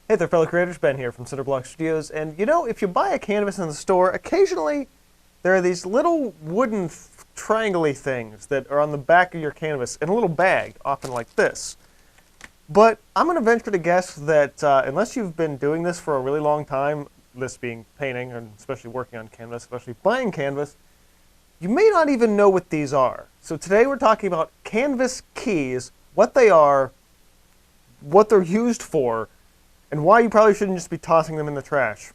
Hey there, fellow creators. Ben here from Cinder Studios. And you know, if you buy a canvas in the store, occasionally there are these little wooden triangle-y things that are on the back of your canvas in a little bag, often like this. But I'm going to venture to guess that unless you've been doing this for a really long time, this being painting, and especially working on canvas, especially buying canvas, you may not even know what these are. So today we're talking about canvas keys, what they are, what they're used for, and why you probably shouldn't just be tossing them in the trash.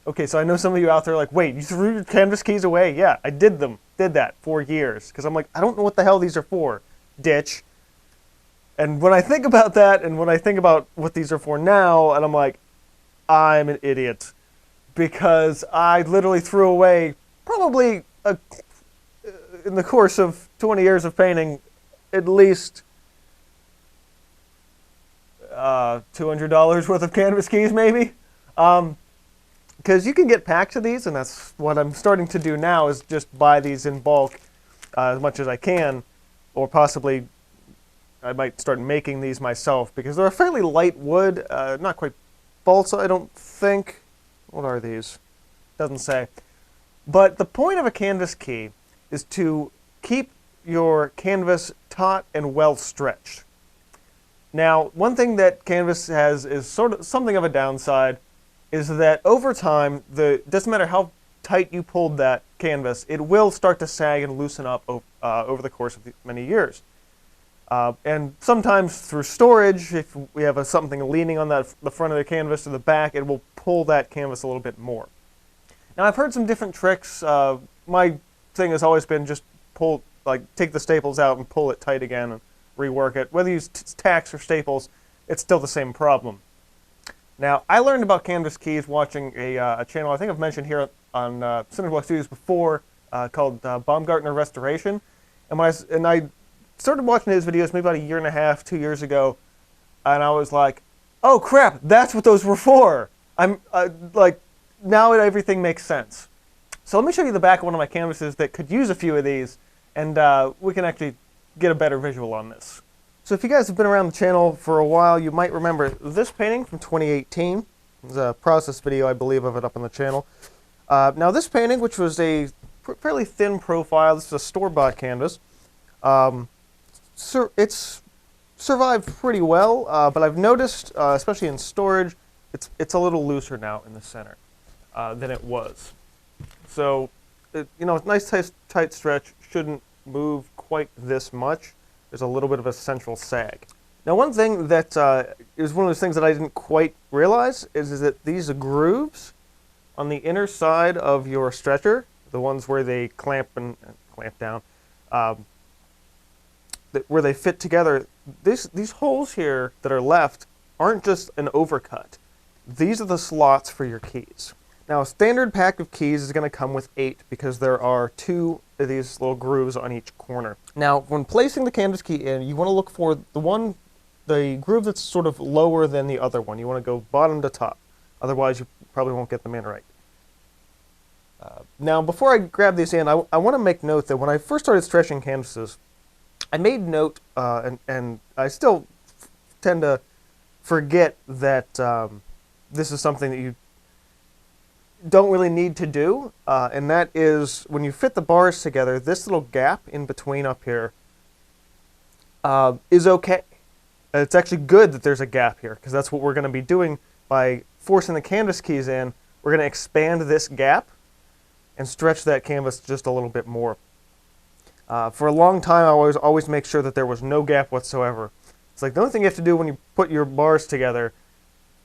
Okay, so I know some of you out there are like, wait, you threw your canvas keys away? Yeah, I did that for years. Because I'm like, I don't know what the hell these are for, ditch. And when I think about that, and when I think about what these are for now, and I'm like, I'm an idiot. Because I literally threw away probably in the course of 20 years of painting, at least $200 worth of canvas keys, maybe. Because you can get packs of these, and that's what I'm starting to do now, is just buy these in bulk as much as I can, or possibly I might start making these myself, because they're a fairly light wood, not quite balsa, I don't think. What are these? Doesn't say. But the point of a canvas key is to keep your canvas taut and well stretched. Now, one thing that canvas has is sort of something of a downside, is that over time, doesn't matter how tight you pulled that canvas, it will start to sag and loosen up over the course of many years. And sometimes through storage, if we have something leaning on the front of the canvas or the back, it will pull that canvas a little bit more. Now, I've heard some different tricks. My thing has always been just take the staples out and pull it tight again and rework it. Whether you use tacks or staples, it's still the same problem. Now, I learned about canvas keys watching a channel I think I've mentioned here on Cinder Studios before, called Baumgartner Restoration. And I started watching his videos maybe about a year and a half, 2 years ago, and I was like, oh crap, that's what those were for. Now everything makes sense. So let me show you the back of one of my canvases that could use a few of these, and we can actually get a better visual on this. So if you guys have been around the channel for a while, you might remember this painting from 2018. There's a process video, I believe, of it up on the channel. Now this painting, which was a fairly thin profile, this is a store-bought canvas, it's survived pretty well, but I've noticed, especially in storage, it's a little looser now in the center than it was. So, a nice tight stretch shouldn't move quite this much. There's a little bit of a central sag. Now, one thing that is one of those things that I didn't quite realize is that these grooves on the inner side of your stretcher, the ones where they clamp down, where they fit together, these holes here that are left aren't just an overcut. These are the slots for your keys. Now, a standard pack of keys is going to come with 8 because there are 2 of these little grooves on each corner. Now, when placing the canvas key in, you want to look for the groove that's sort of lower than the other one. You want to go bottom to top. Otherwise, you probably won't get them in right. Now, before I grab these in, I want to make note that when I first started stretching canvases, I made note, and I still tend to forget that this is something that you don't really need to do, and that is when you fit the bars together, this little gap in between up here is okay. It's actually good that there's a gap here, because that's what we're going to be doing by forcing the canvas keys in. We're going to expand this gap and stretch that canvas just a little bit more. For a long time, I always make sure that there was no gap whatsoever. It's like the only thing you have to do when you put your bars together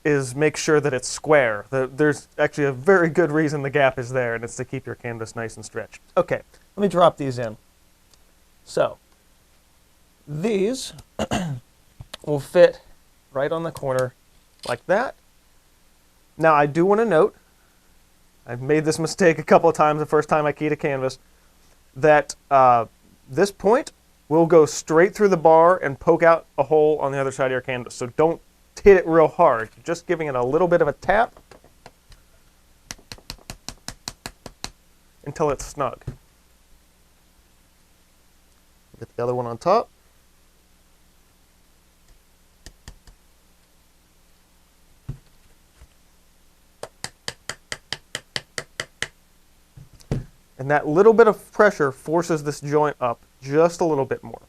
is make sure that it's square. There's actually a very good reason the gap is there, and it's to keep your canvas nice and stretched. Okay, let me drop these in. So, these will fit right on the corner like that. Now, I do want to note, I've made this mistake a couple of times the first time I keyed a canvas, that this point will go straight through the bar and poke out a hole on the other side of your canvas. So don't hit it real hard. Just giving it a little bit of a tap until it's snug. Get the other one on top. And that little bit of pressure forces this joint up just a little bit more.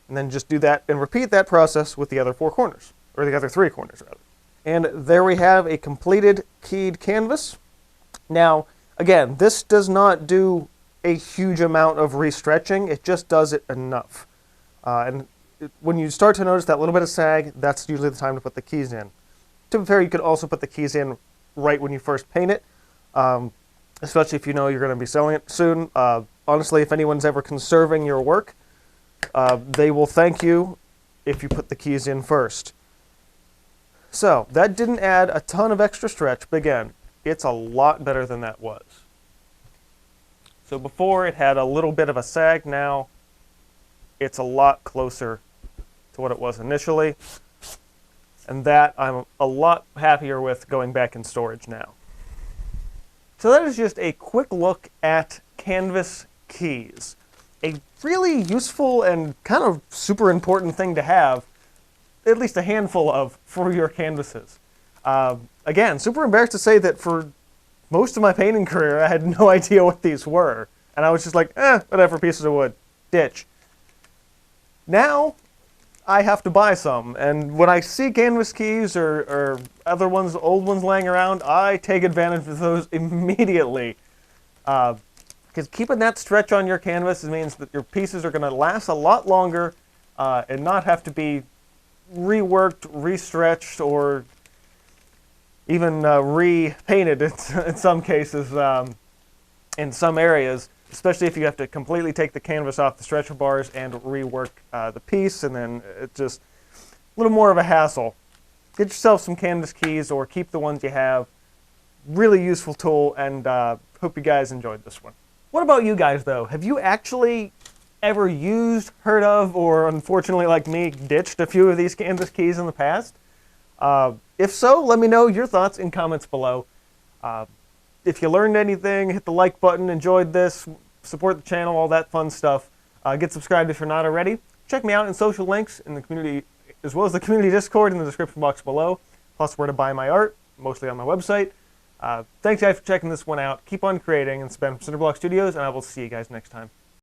And then just do that and repeat that process with the other 4 corners, or the other 3 corners rather. And there we have a completed keyed canvas. Now, again, this does not do a huge amount of restretching, it just does it enough. When you start to notice that little bit of sag, that's usually the time to put the keys in. To be fair, you could also put the keys in right when you first paint it, especially if you know you're going to be selling it soon. Honestly, if anyone's ever conserving your work, they will thank you if you put the keys in first. So, that didn't add a ton of extra stretch, but again, it's a lot better than that was. So before it had a little bit of a sag, now it's a lot closer to what it was initially. And that I'm a lot happier with going back in storage now. So that is just a quick look at canvas keys. A really useful and kind of super important thing to have, at least a handful of, for your canvases. Again, super embarrassed to say that for most of my painting career, I had no idea what these were. And I was just like, whatever, pieces of wood, ditch. Now, I have to buy some. And when I see canvas keys or other ones, old ones laying around, I take advantage of those immediately. Because keeping that stretch on your canvas means that your pieces are going to last a lot longer and not have to be reworked, restretched, or even repainted in some cases, in some areas, especially if you have to completely take the canvas off the stretcher bars and rework the piece, and then it's just a little more of a hassle. Get yourself some canvas keys or keep the ones you have. Really useful tool, and hope you guys enjoyed this one. What about you guys, though? Have you actually ever used, heard of, or unfortunately like me, ditched a few of these canvas keys in the past? If so, let me know your thoughts in comments below. If you learned anything, hit the like button, enjoyed this, support the channel, all that fun stuff. Get subscribed if you're not already. Check me out in social links in the community, as well as the community Discord in the description box below, plus where to buy my art, mostly on my website. Thanks guys for checking this one out. Keep on creating, and it's been from Cinder Studios, and I will see you guys next time.